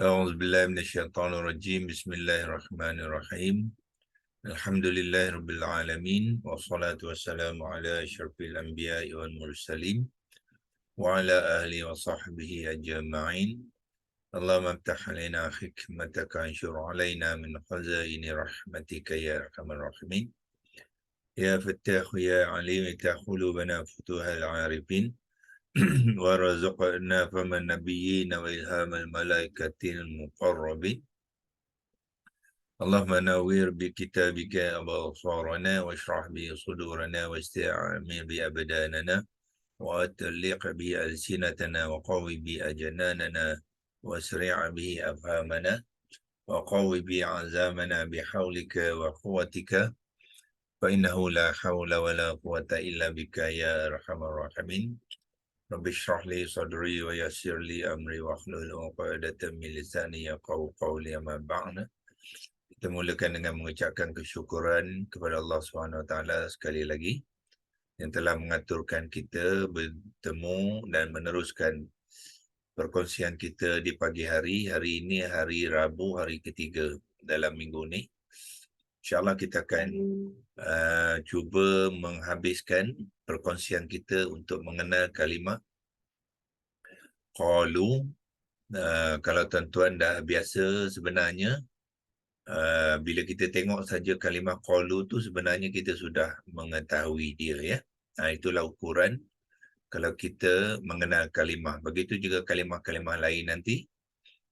أعوذ بالله من الشيطان الرجيم بسم الله الرحمن الرحيم الحمد لله رب العالمين والصلاة والسلام على أشرف الأنبياء والمرسلين وعلى آله وصحبه أجمعين اللهم افتح علينا حكمتك وانشر علينا من خزائن رحمتك يا أرحم الراحمين يا فتاح يا عليم افتح قلوبنا فتوح العارفين ورزقنا فم النبيين وإلهام الملائكة المقربين اللهم نوّر بكتابك أبصارنا واشرح به صدورنا واستعمل بأبداننا وأطلق به ألسنتنا وقوي به أجناننا واسرع به أفهامنا وقوي به عزامنا بحولك وقوتك فإنه لا حول ولا قوة إلا بك يا أرحم الراحمين رب اشرح لي صدري ويسر لي أمري واحلل عقدة من لساني يفقهوا قولي أما بعد. Kita mulakan dengan mengucapkan kesyukuran kepada Allah SWT sekali lagi yang telah mengaturkan kita bertemu dan meneruskan perkongsian kita di pagi hari. Hari ini hari Rabu, hari ketiga dalam minggu ini. InsyaAllah kita akan cuba menghabiskan perkongsian kita untuk mengenal kalimah qalu. Kalau tuan-tuan dah biasa sebenarnya, bila kita tengok saja kalimah qalu tu sebenarnya kita sudah mengetahui dia, ya. Itulah ukuran kalau kita mengenal kalimah. Begitu juga kalimah-kalimah lain nanti.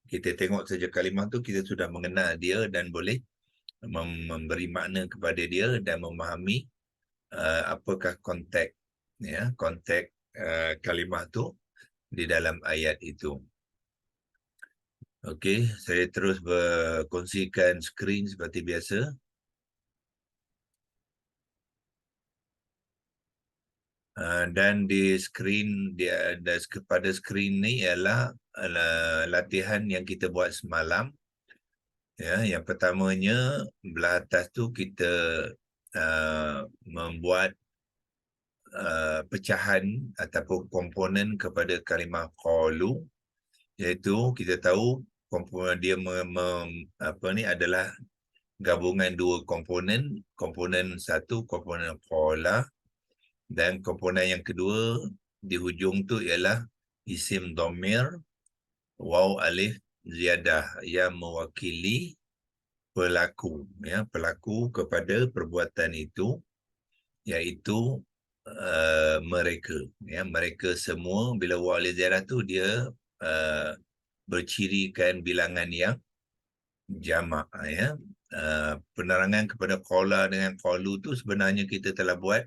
Kita tengok saja kalimah tu kita sudah mengenal dia dan boleh memberi makna kepada dia dan memahami apakah konteks, ya, konteks kalimah tu di dalam ayat itu. Okey, saya terus berkongsikan skrin seperti biasa. Dan di skrin dia ada pada skrin ni ialah latihan yang kita buat semalam. Ya, yang pertamanya belah atas tu kita membuat pecahan ataupun komponen kepada kalimah qalu, iaitu kita tahu komponen dia adalah gabungan dua komponen. Komponen satu komponen qala dan komponen yang kedua di hujung tu ialah isim dhamir waw alif ziyadah yang mewakili pelaku, ya, pelaku kepada perbuatan itu, iaitu mereka, ya, mereka semua. Bila waw alif ziyadah tu dia bercirikan bilangan yang jamak, ya. Penerangan kepada qala dengan qalu tu sebenarnya kita telah buat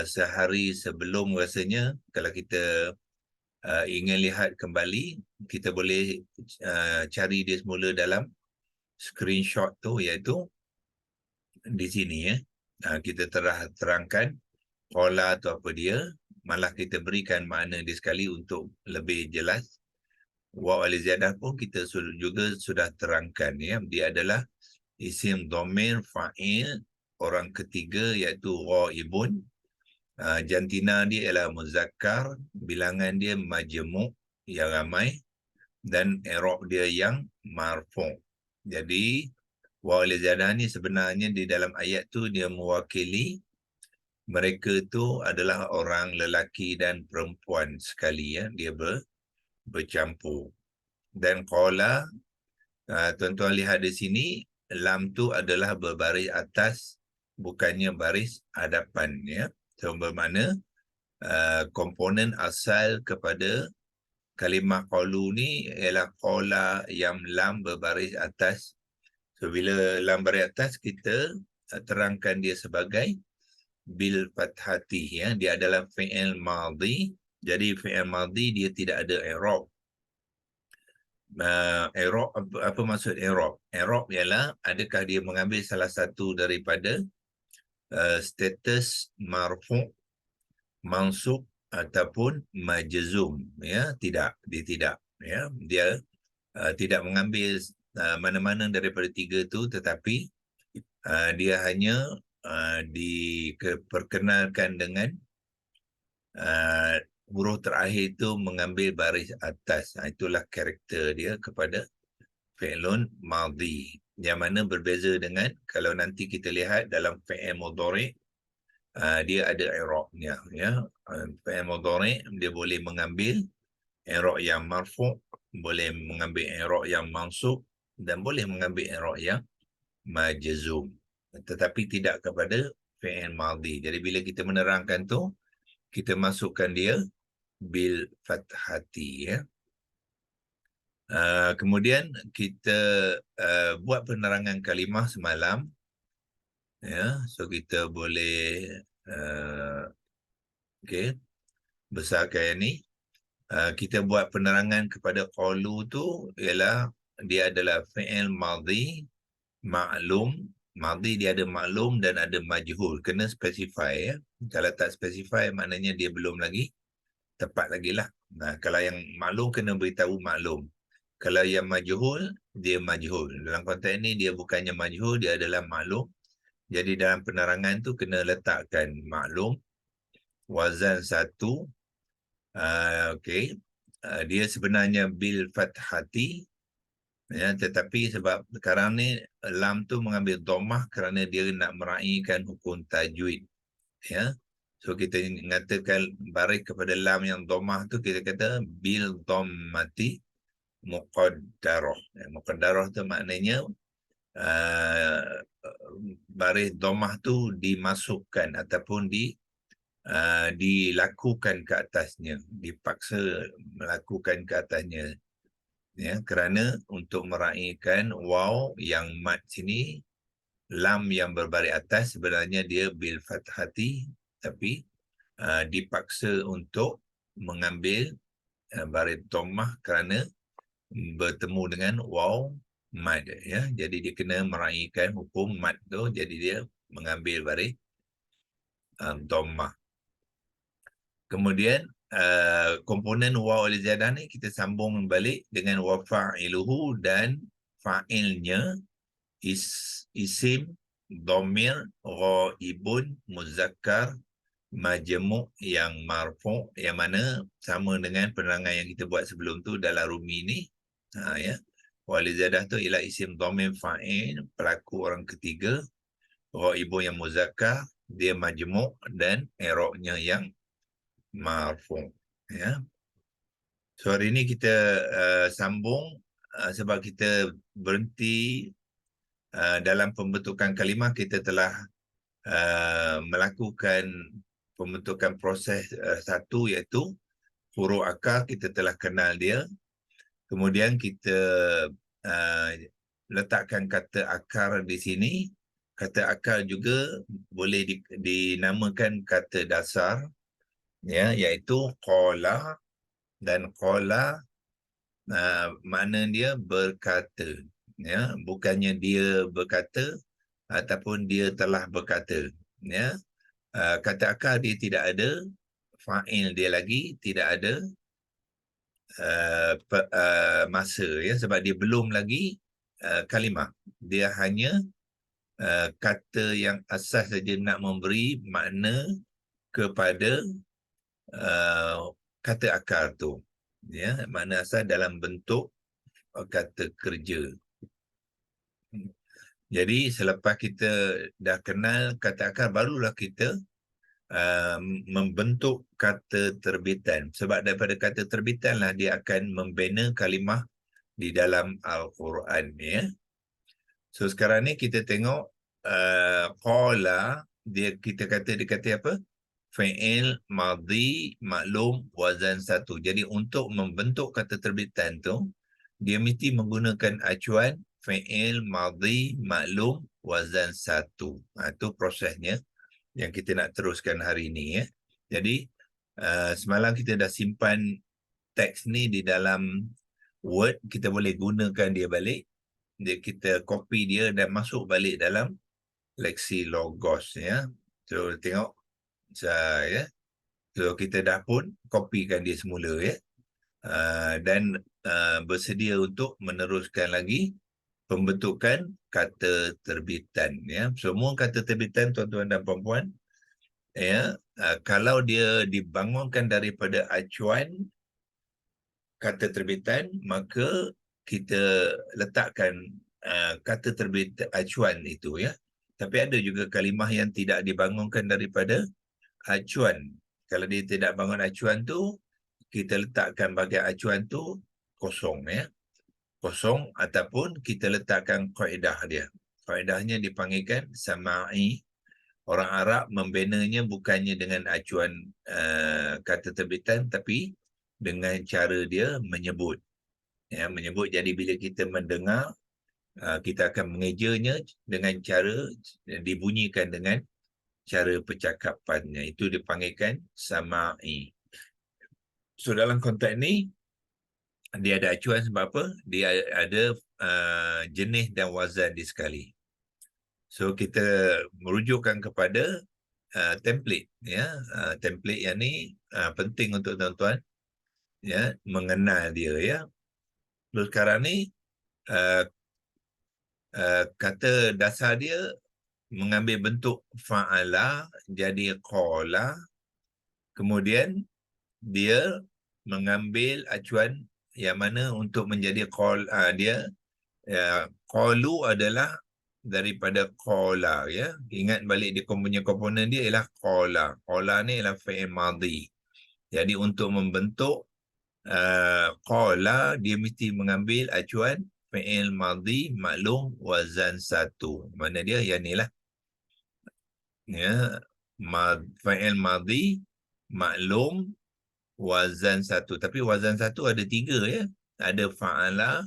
sehari sebelum rasanya. Kalau kita ingin lihat kembali, kita boleh cari dia semula dalam screenshot tu, iaitu di sini, ya. Kita terangkan qala tu apa dia, malah kita berikan makna dia sekali untuk lebih jelas. Waw alif ziyadah pun kita juga sudah terangkan, ya. Dia adalah isim dhamir fa'il orang ketiga, iaitu ghaibun. Jantina dia ialah muzakkar, bilangan dia majmu', yang ramai, dan i'rab dia yang marfu'. Jadi waw alif ziyadah ni sebenarnya di dalam ayat tu dia mewakili mereka tu adalah orang lelaki dan perempuan sekali, ya. Dia bercampur. Dan qala, tuan-tuan lihat di sini, lam tu adalah berbaris atas, bukannya baris hadapan, ya. So bermakna komponen asal kepada kalimah qalu ni ialah qala yang lam berbaris atas. So bila lam baris atas, kita terangkan dia sebagai bil fathati, ya. Dia adalah fi'il madhi. Jadi fi'il madhi dia tidak ada i'rab. I'rab, apa maksud i'rab? I'rab ialah adakah dia mengambil salah satu daripada status marfu', mansub ataupun majzum, ya. Tidak, dia tidak, ya. Dia tidak mengambil mana-mana daripada tiga tu, tetapi dia hanya diperkenalkan dengan huruf terakhir itu mengambil baris atas. Itulah karakter dia kepada fi'lun madhi. Yang mana berbeza dengan kalau nanti kita lihat dalam fi'il mudhari', dia ada i'rabnya, ya. Fi'il mudhari' dia boleh mengambil i'rab yang marfu', boleh mengambil i'rab yang mansub, dan boleh mengambil i'rab yang majzum. Tetapi tidak kepada fi'il madhi. Jadi bila kita menerangkan tu, kita masukkan dia bil fathati, ya. Kemudian kita buat penerangan kalimah semalam, ya. So kita boleh besarkan yang ni. Kita buat penerangan kepada qalu tu ialah dia adalah fi'il madhi maklum. Madhi dia ada maklum dan ada majhul. Kena specify, ya. Kalau tak specify maknanya dia belum lagi tepat lagi lah. Nah, kalau yang maklum kena beritahu maklum. Kalau yang majhul, dia majhul. Dalam konteks ini dia bukannya majhul, dia adalah maklum. Jadi dalam penerangan tu kena letakkan maklum, wazan 1. Dia sebenarnya bil fathati, ya, tetapi sebab sekarang ni lam tu mengambil dhammah kerana dia nak meraihkan hukum tajwid, ya. So kita mengatakan baris kepada lam yang dhammah tu kita kata bil dhammati muqaddarah. Muqaddarah tu maknanya baris dhammah tu dimasukkan ataupun dilakukan ke atasnya, dipaksa melakukan ke atasnya, ya, kerana untuk meraihkan waw yang mat sini, lam yang berbaris atas sebenarnya dia bil fathati, tapi dipaksa untuk mengambil baris dhammah kerana bertemu dengan waw mad, ya. Jadi dia kena meraihkan hukum mad tu, jadi dia mengambil baris dhammah. Kemudian komponen waw al-ziyadah ni kita sambung balik dengan wa fa'iluhu, dan fa'ilnya isim dhamir ghaibun muzakkar majmu' yang marfu', yang mana sama dengan penerangan yang kita buat sebelum tu dalam rumi ni, ya. Wa al-ziyadah tu ialah isim dhamir fa'il, pelaku orang ketiga, ghaibun yang muzakkar, dia majmu' dan i'rabnya yang marfu', ya. So hari ini kita sambung sebab kita berhenti dalam pembentukan kalimah. Kita telah melakukan pembentukan proses satu, iaitu huruf akar. Kita telah kenal dia. Kemudian kita letakkan kata akar di sini. Kata akar juga boleh dinamakan kata dasar, ya, iaitu qala, dan qala makna dia berkata, ya, bukannya dia berkata ataupun dia telah berkata, ya. Kata akar dia tidak ada fa'il dia lagi, tidak ada masa, ya, sebab dia belum lagi kalimah. Dia hanya kata yang asas saja nak memberi makna kepada kata akar tu, ya, makna asal dalam bentuk kata kerja. Jadi selepas kita dah kenal kata akar, barulah kita membentuk kata terbitan. Sebab daripada kata terbitan lah dia akan membina kalimah di dalam Al-Quran, ya. So sekarang ni kita tengok qala, kita kata apa? Fi'il madhi maklum wazan 1. Jadi untuk membentuk kata terbitan tu, dia mesti menggunakan acuan fi'il madhi maklum wazan 1. Itu prosesnya yang kita nak teruskan hari ini, ya. Jadi semalam kita dah simpan teks ni di dalam Word. Kita boleh gunakan dia balik. Kita copy dia dan masuk balik dalam Lexilogos, ya. So tengok saya, so kita dah pun copykan dia semula, ya. Dan bersedia untuk meneruskan lagi pembentukan kata terbitan, ya. Semua kata terbitan, tuan-tuan dan puan-puan, ya, kalau dia dibangunkan daripada acuan kata terbitan, maka kita letakkan kata terbitan acuan itu, ya. Tapi ada juga kalimah yang tidak dibangunkan daripada acuan. Kalau dia tidak bangun acuan tu, kita letakkan bahagian acuan tu kosong, ya. Kosong, ataupun kita letakkan kaedah dia. Kaedahnya dipanggilkan sama'i. Orang Arab membenanya bukannya dengan acuan kata terbitan, tapi dengan cara dia menyebut. Ya, menyebut. Jadi bila kita mendengar, kita akan mengejanya dengan cara dibunyikan dengan cara percakapannya. Itu dipanggilkan sama'i. So dalam konteks ni, dia ada acuan sebab apa? Dia ada jenis dan wazan di sekali. So kita merujukkan kepada template, ya. Template yang ni penting untuk tuan-tuan, ya, mengenal dia, ya. So sekarang ni kata dasar dia mengambil bentuk fa'ala jadi qala, kemudian dia mengambil acuan yang mana untuk menjadi dia qalu adalah daripada qala, ya. Ingat balik dia punya komponen dia ialah qala. Qala ni ialah fi'il madhi. Jadi untuk membentuk qala, dia mesti mengambil acuan fi'il madhi maklum wazan 1. Mana dia? Yang ni lah. Ya, fi'il madhi maklum wazan 1. Tapi wazan 1 ada 3, ya. Ada fa'ala,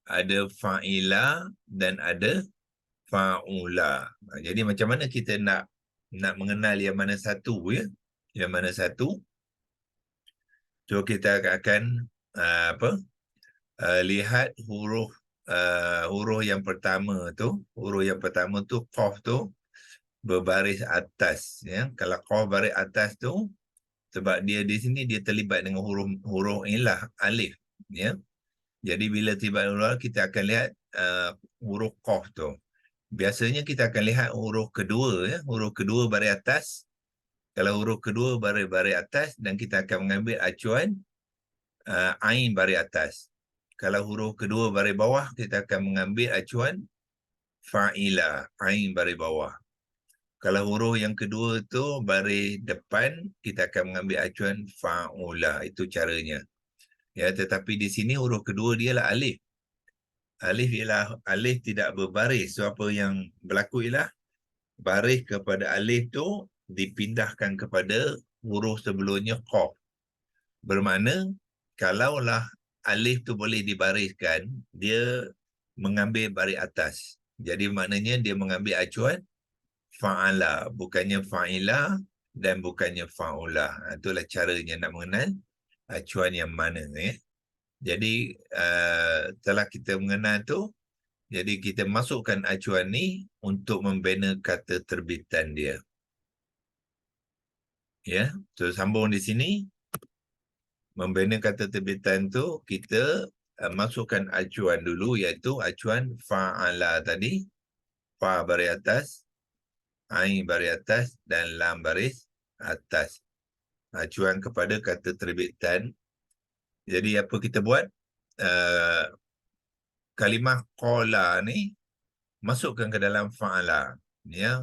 ada fa'ila, dan ada fa'ula. Jadi macam mana kita nak mengenal yang mana satu, ya? Yang mana satu? So kita akan lihat huruf yang pertama tu. Huruf yang pertama tu qaf tu berbaris atas, ya. Kalau qaf baris atas tu, sebab dia di sini dia terlibat dengan huruf ilah, alif, ya. Jadi bila tiba ular, kita akan lihat huruf qaf tu. Biasanya kita akan lihat huruf kedua, ya. Huruf kedua baris atas. Kalau huruf kedua baris atas, dan kita akan mengambil acuan ain baris atas. Kalau huruf kedua baris bawah, kita akan mengambil acuan fa'ila, ain baris bawah. Kalau huruf yang kedua tu baris depan, kita akan mengambil acuan fa'ula. Itu caranya. Ya, tetapi di sini huruf kedua dia lah alif. Alif tidak berbaris. So apa yang berlaku ialah baris kepada alif tu dipindahkan kepada huruf sebelumnya qaf. Bermakna kalaulah alif tu boleh dibariskan, dia mengambil baris atas. Jadi maknanya dia mengambil acuan fa'ala, bukannya fa'ila dan bukannya fa'ula. Itulah caranya nak mengenal acuan yang mana, ya. Jadi setelah kita mengenal tu, jadi kita masukkan acuan ni untuk membina kata terbitan dia. Ya, so sambung di sini. Membina kata terbitan tu, kita masukkan acuan dulu, iaitu acuan fa'ala tadi. Fa baris atas, ain baris atas, dan lam baris atas. Acuan kepada kata terbitan. Jadi apa kita buat? Kalimah qala ni masukkan ke dalam fa'ala, ya.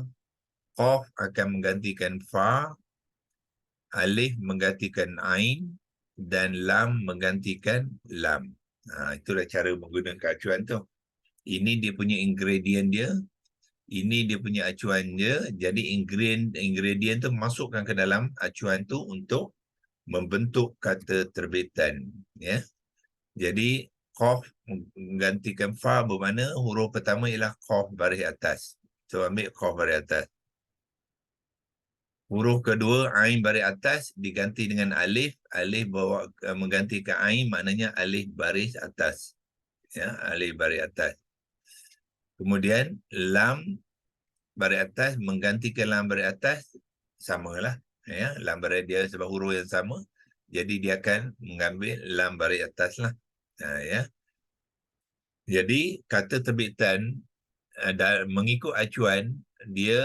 Qaf akan menggantikan fa, alif menggantikan ain, dan lam menggantikan lam. Itulah cara menggunakan acuan tu. Ini dia punya ingredient dia, ini dia punya acuan dia. Jadi ingredient tu masukkan ke dalam acuan tu untuk membentuk kata terbitan, ya. Jadi qaf menggantikan fa, bermakna huruf pertama ialah qaf baris atas. So ambil qaf baris atas. Huruf kedua ain baris atas diganti dengan alif. Alif menggantikan ain, maknanya alif baris atas. Ya, alif baris atas. Kemudian lam baris atas menggantikan lam baris atas, samalah, ya. Lam baris dia sebab huruf yang sama. Jadi dia akan mengambil lam baris atas lah. Ya. Jadi kata terbitan mengikut acuan dia,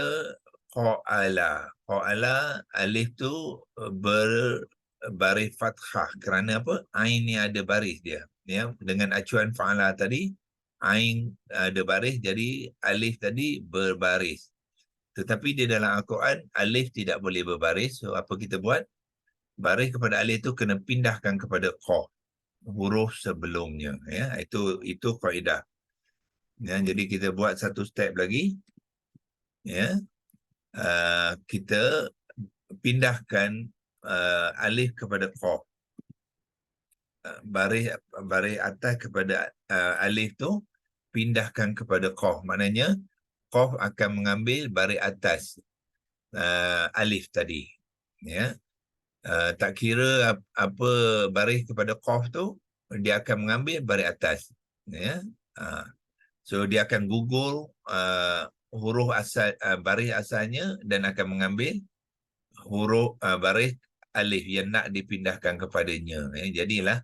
qa'ala. Qa'ala, alif tu berbaris fathah. Kerana apa? Ain ni ada baris dia. Ya, dengan acuan fa'ala tadi, ain ada baris, jadi alif tadi berbaris. Tetapi di dalam Al-Quran, alif tidak boleh berbaris. So, apa kita buat? Baris kepada alif tu kena pindahkan kepada qa, huruf sebelumnya. Ya, itu kaedah. Ya, jadi kita buat satu step lagi. Ya, kita pindahkan alif kepada qa. Baris atas kepada alif tu pindahkan kepada qaf. Maknanya qaf akan mengambil baris atas alif tadi. Ya. Tak kira apa baris kepada qaf tu, dia akan mengambil baris atas. Ya. So dia akan gugur huruf asal, baris asalnya, dan akan mengambil huruf baris alif yang nak dipindahkan kepadanya. Jadilah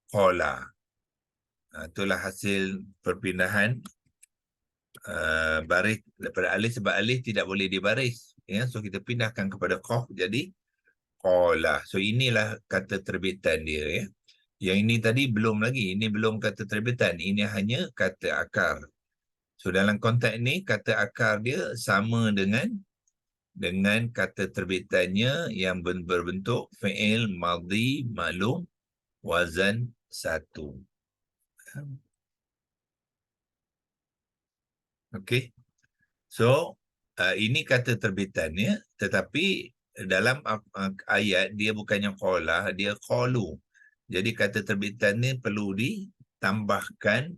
qala. Itulah hasil perpindahan baris daripada alif, sebab alif tidak boleh dibaris. Ya, so kita pindahkan kepada qaf, jadi qala. So inilah kata terbitan dia. Ya. Yang ini tadi belum lagi. Ini belum kata terbitan. Ini hanya kata akar. So dalam konteks ini, kata akar dia sama dengan kata terbitannya yang berbentuk fi'il madhi ma'lum wazan 1. Okey. So ini kata terbitannya, tetapi dalam ayat dia bukannya qala, dia qalu. Jadi kata terbitan ni perlu ditambahkan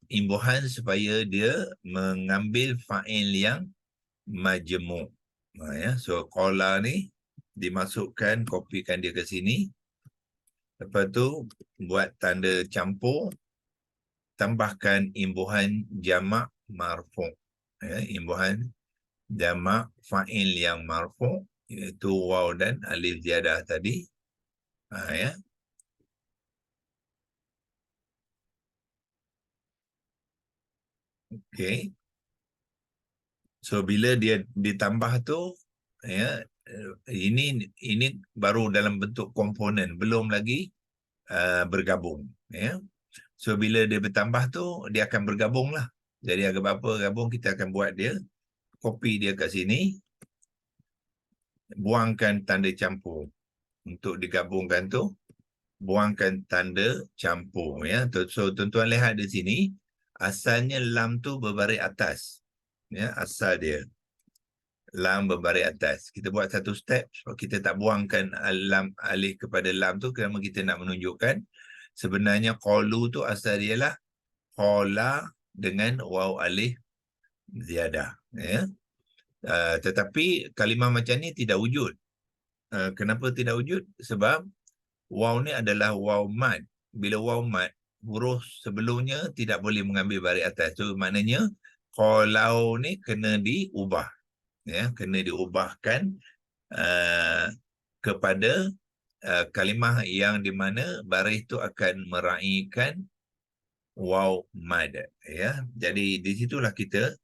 imbuhan supaya dia mengambil fa'il yang majmu'. Ya, so qala ni dimasukkan, kopikan dia ke sini. Lepas tu buat tanda campur, tambahkan imbuhan jamak marfu'. Ya, imbuhan jamak fa'il yang marfu', iaitu waw dan alif ziyadah tadi. Ya. Okey. So bila dia ditambah tu, ya, ini baru dalam bentuk komponen, belum lagi bergabung. Ya. So bila dia bertambah tu, dia akan bergabung lah. Jadi agak apa gabung, kita akan buat dia, copy dia kat sini, buangkan tanda campur. Untuk digabungkan tu, buangkan tanda campur. Ya. So tuan-tuan lihat di sini, asalnya lam tu berbaris atas. Ya, asal dia lam berbaris atas. Kita buat satu step, sebab kita tak buangkan lam alif kepada lam tu, kerana kita nak menunjukkan sebenarnya qalu tu asal dia lah qala dengan waw alif ziyadah. Ya. Tetapi kalimah macam ni tidak wujud. Kenapa tidak wujud? Sebab waw ni adalah waw mad. Bila waw mad, huruf sebelumnya tidak boleh mengambil baris atas. So maknanya qalau ni kena diubah. Ya, kena diubahkan kepada kalimah yang di mana baris itu akan meraihkan waw mad. Ya, jadi di situlah kita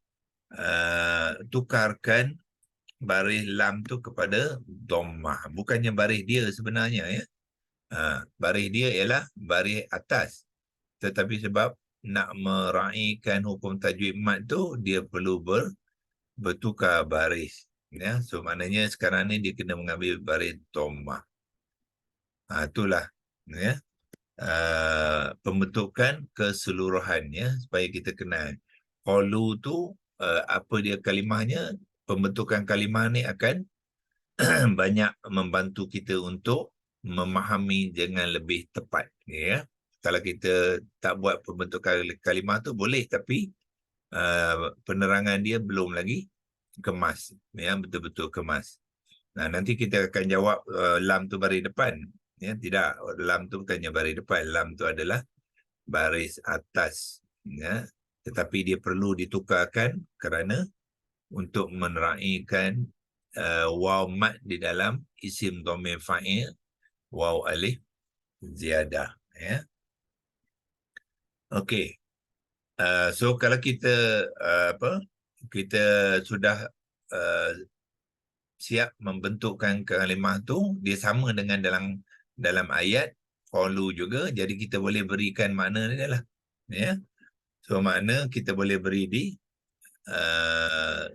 tukarkan baris lam tu kepada dhammah. Bukannya baris dia sebenarnya. Ya, baris dia ialah baris atas. Tetapi sebab nak meraihkan hukum tajwid mad tu, dia perlu bertukar baris. Ya, so maknanya sekarang ni dia kena mengambil baris dhammah. Itulah, ya, pembentukan keseluruhan, ya, supaya kita kenal. Qalu tu apa dia kalimahnya, pembentukan kalimah ni akan banyak membantu kita untuk memahami dengan lebih tepat. Ya. Kalau kita tak buat pembentukan kalimah tu boleh, tapi penerangan dia belum lagi kemas, ya, betul-betul kemas. Nanti kita akan jawab lam tu baris depan. Ya, tidak, lam tu bukannya baris depan, lam tu adalah baris atas. Ya, tetapi dia perlu ditukarkan kerana untuk meneraikan waw mad di dalam isim dhamir fa'il waw alif ziyadah. Ya. Okey. So kalau kita kita sudah siap membentukkan kalimah tu, dia sama dengan dalam ayat qalu juga, jadi kita boleh berikan makna dia lah, ya. So makna kita boleh beri di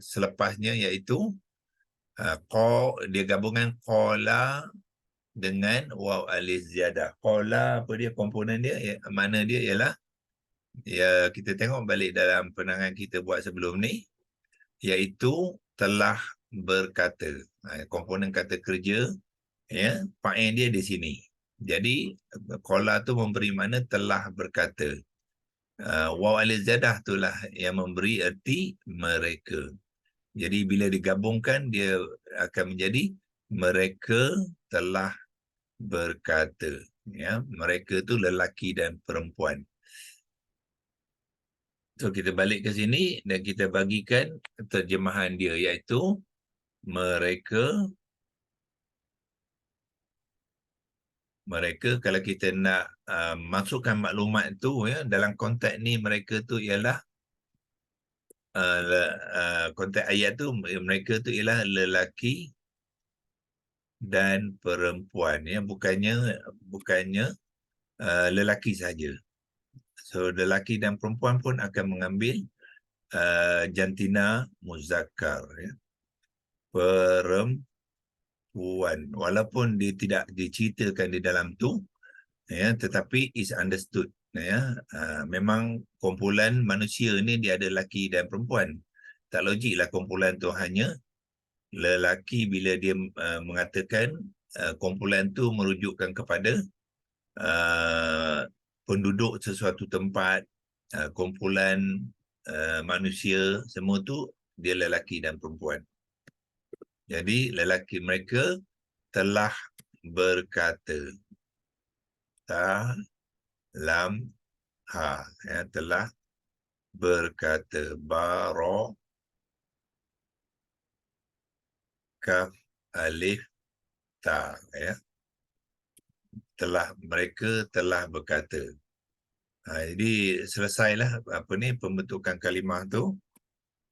selepasnya, iaitu dia gabungan qala dengan waw alif ziyadah. Qala apa dia, komponen dia, makna dia ialah, ya kita tengok balik dalam penangan kita buat sebelum ni, iaitu telah berkata. Komponen kata kerja, ya, fa'il dia di sini. Jadi qala tu memberi makna telah berkata. Waw alif ziyadah itulah yang memberi erti mereka. Jadi bila digabungkan, dia akan menjadi mereka telah berkata. Ya, mereka tu lelaki dan perempuan. So kita balik ke sini dan kita bagikan terjemahan dia, iaitu mereka kalau kita nak masukkan maklumat tu, ya, dalam konteks ni mereka tu ialah konteks ayat tu, mereka tu ialah lelaki dan perempuan, ya, bukannya lelaki saja. So lelaki dan perempuan pun akan mengambil jantina muzakkar, ya. Perempuan, walaupun dia tidak diceritakan di dalam tu, ya, tetapi is understood, ya. Memang kumpulan manusia ni dia ada lelaki dan perempuan. Tak logiklah kumpulan tu hanya lelaki bila dia mengatakan kumpulan tu merujukkan kepada penduduk sesuatu tempat, kumpulan manusia, semua tu dia lelaki dan perempuan. Jadi lelaki mereka telah berkata. Lam ha, ya, telah berkata. Baro kaf alif ta, ya. Mereka telah berkata. Jadi selesailah pembentukan kalimah tu.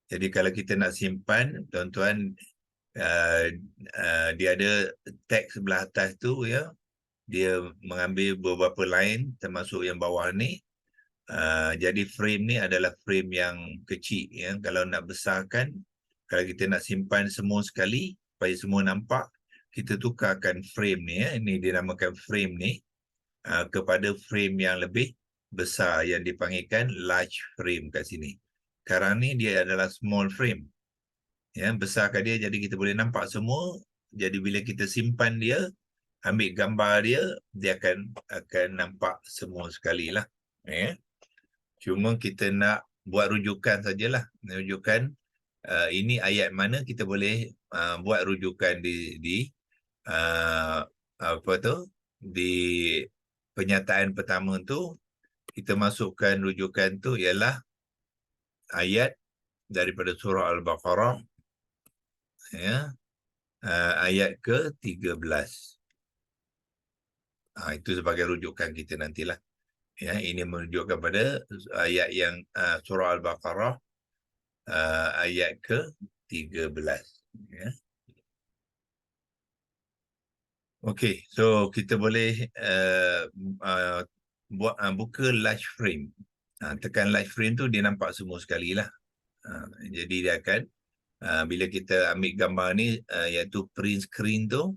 Jadi kalau kita nak simpan, tuan-tuan, dia ada teks sebelah atas tu, ya. Dia mengambil beberapa line termasuk yang bawah ni. Jadi frame ni adalah frame yang kecil, ya. Kalau nak besarkan, kalau kita nak simpan semua sekali supaya semua nampak, kita tukarkan frame ni, ya. Ini dinamakan frame ni kepada frame yang lebih besar yang dipanggilkan large frame kat sini. Sekarang ni dia adalah small frame, ya. Besarkan dia jadi kita boleh nampak semua. Jadi bila kita simpan dia, ambil gambar dia akan nampak semua sekali lah, ya. Cuma kita nak buat rujukan sajalah. Rujukan ini ayat mana, kita boleh buat rujukan di di penyataan pertama tu. Kita masukkan rujukan tu ialah ayat daripada surah Al-Baqarah, ya, ayat ke-13. Itu sebagai rujukan kita nantilah. Ya, ini menunjukkan pada ayat yang surah Al-Baqarah ayat ke-13. Ya. Okey, so kita boleh buka large frame. Tekan large frame tu, dia nampak semua sekali lah. Jadi dia akan, bila kita ambil gambar ni, iaitu print screen tu,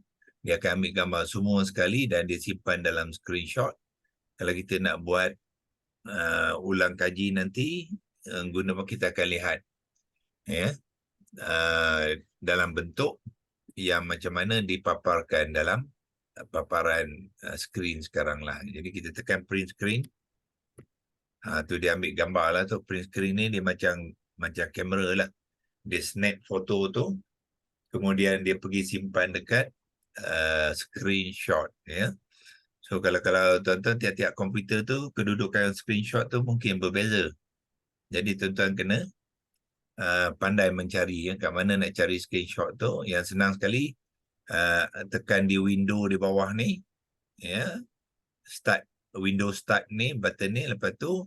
dia akan ambil gambar semua sekali dan dia simpan dalam screenshot. Kalau kita nak buat ulang kaji nanti, guna kita akan lihat, ya, dalam bentuk yang macam mana dipaparkan dalam paparan skrin sekarang lah. Jadi kita tekan print screen, tu dia ambil gambar lah tu. Print screen ni dia macam kamera lah. Dia snap foto tu, kemudian dia pergi simpan dekat screenshot, ya. So kalau tuan-tuan, tiap-tiap komputer tu kedudukan screenshot tu mungkin berbeza. Jadi tuan-tuan kena pandai mencari, ya, kat mana nak cari screenshot tu. Yang senang sekali, tekan di window di bawah ni, ya, Windows start ni, button ni. Lepas tu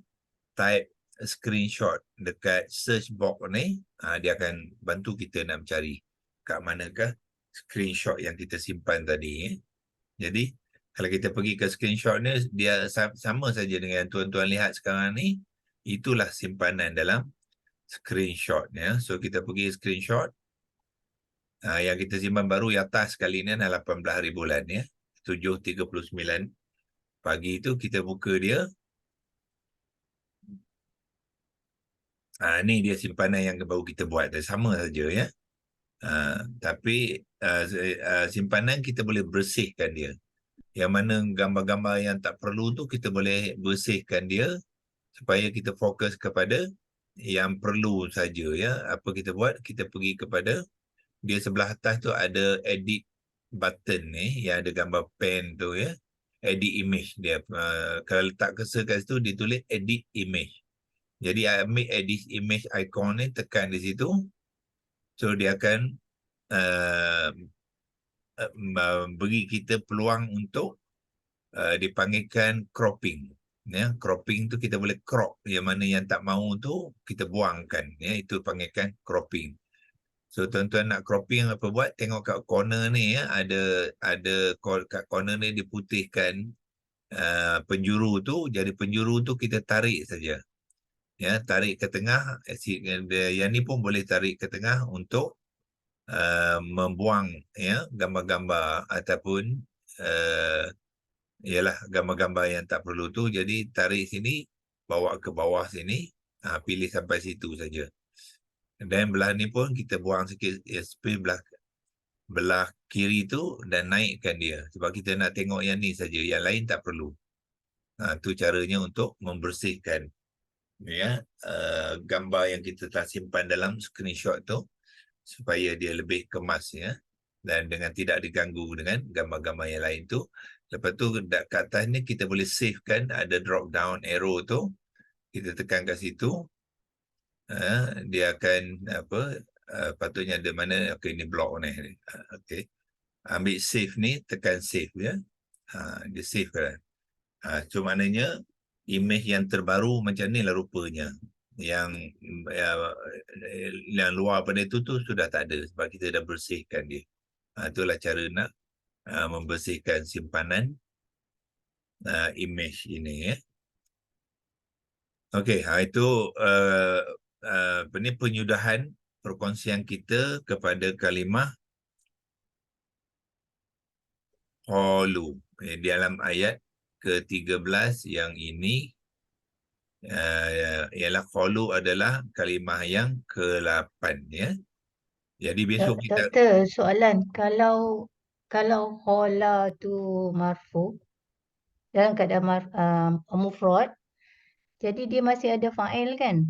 type screenshot dekat search box ni, dia akan bantu kita nak mencari kat manakah screenshot yang kita simpan tadi. Jadi kalau kita pergi ke screenshot ni, dia sama saja dengan tuan-tuan lihat sekarang ni, itulah simpanan dalam screenshot ya. So kita pergi screenshot, yang kita simpan baru yang atas kali ni adalah 18 hari bulan ya. 7.39 pagi tu kita buka dia. Ni dia simpanan yang baru kita buat, sama saja ya. Tapi simpanan kita boleh bersihkan dia. Yang mana gambar-gambar yang tak perlu tu kita boleh bersihkan dia supaya kita fokus kepada yang perlu saja ya. Apa kita buat? Kita pergi kepada dia sebelah atas tu ada edit button ni yang ada gambar pen tu ya. Edit image dia. Kalau letak cursor kat situ dia tulis edit image. Jadi ambil edit image icon ni, tekan di situ. So dia akan beri kita peluang untuk dipanggilkan cropping. Ya, cropping tu kita boleh crop, yang mana yang tak mahu tu kita buangkan. Ya, itu panggilkan cropping. So tuan-tuan nak cropping apa buat? Tengok kat corner ni ya, ada kat corner ni diputihkan penjuru tu. Jadi penjuru tu kita tarik saja. Ya, tarik ke tengah. Yang ni pun boleh tarik ke tengah untuk membuang ya gambar-gambar ataupun ialah gambar-gambar yang tak perlu tu. Jadi tarik sini, bawa ke bawah sini, pilih sampai situ saja. Dan belah ni pun kita buang sikit speed belah kiri tu dan naikkan dia. Sebab kita nak tengok yang ni saja, yang lain tak perlu. Tu caranya untuk membersihkan ya gambar yang kita telah simpan dalam screenshot tu supaya dia lebih kemas ya, dan dengan tidak diganggu dengan gambar-gambar yang lain tu. Lepas tu kat atas ni kita boleh save kan, ada drop down arrow tu, kita tekan kat situ, dia akan patutnya ada mana, okey ni block ni, okey, ambil save ni, tekan save ya, dia save kan. So maknanya image yang terbaru macam ni lah rupanya. Yang luar pada itu tu sudah tak ada sebab kita dah bersihkan dia. Itulah cara nak membersihkan simpanan image ini ya. Okey, itu penyudahan perkongsian kita kepada kalimah qalu di dalam ayat ke-13 yang ini. Ialah qalu adalah kalimah yang ke-8 ya. Jadi besok kita Doktor, soalan, kalau qala tu marfu dalam keadaan mufrad, jadi dia masih ada fa'il kan?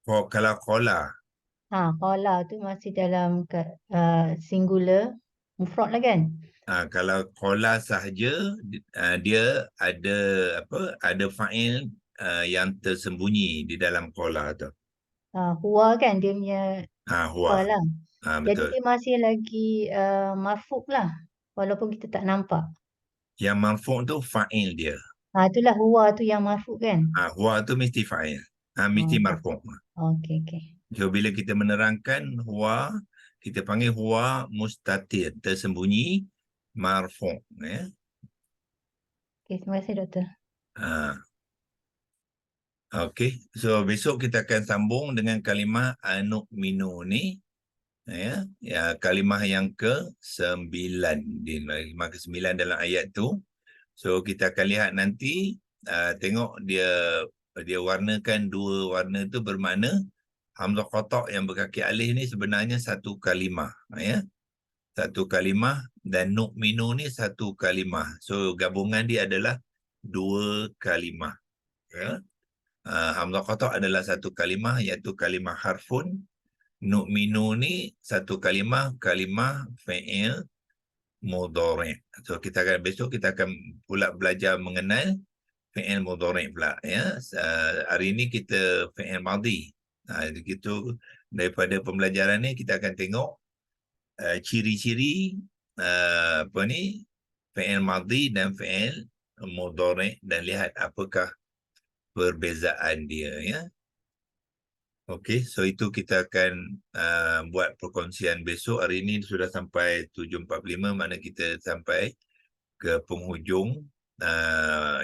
kalau qala Qala tu masih dalam singular mufrad lah kan? kalau qala sahaja dia ada ada fa'il yang tersembunyi di dalam qala tu. Huwa kan dia punya Huwa. qala. Jadi Betul. dia masih lagi marfu' lah walaupun kita tak nampak. Yang marfu' tu fa'il dia. Itulah huwa tu yang marfu' kan? Huwa tu mesti fa'il. Mesti marfu'. Okey. So bila kita menerangkan huwa, kita panggil huwa mustatir, tersembunyi, marfu' ya. Okey, terima kasih doktor. Okey, so besok kita akan sambung dengan kalimah anu'minu ni ya, kalimah yang ke-9, kalimah ke-9 dalam ayat tu. So kita akan lihat nanti, tengok dia warnakan dua warna tu bermakna hamzah qata' yang berkaki alif ni sebenarnya satu kalimah ya. Satu kalimah, dan nu'minu ni satu kalimah. So gabungan dia adalah dua kalimah ya. Hamzah qata' adalah satu kalimah iaitu kalimah harfun. Nu'minu ni satu kalimah fi'il mudhari'. So besok kita akan pula belajar mengenal fi'il mudhari' pula ya. Hari ini kita fi'il madhi. Begitu daripada pembelajaran ni kita akan tengok ciri-ciri fi'il madhi dan fi'il mudhari', dan lihat apakah perbezaan dia ya. Okey, so itu kita akan buat perkongsian besok. Hari ini sudah sampai 7.45, mana kita sampai ke penghujung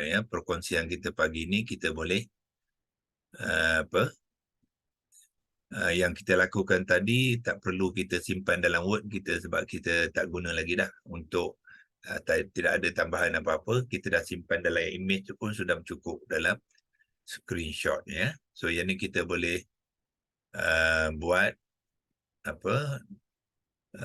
ya perkongsian kita pagi ini. Kita boleh yang kita lakukan tadi tak perlu kita simpan dalam Word kita sebab kita tak guna lagi dah untuk tidak ada tambahan apa-apa. Kita dah simpan dalam image tu pun sudah cukup dalam screenshot ya. So yang ni kita boleh buat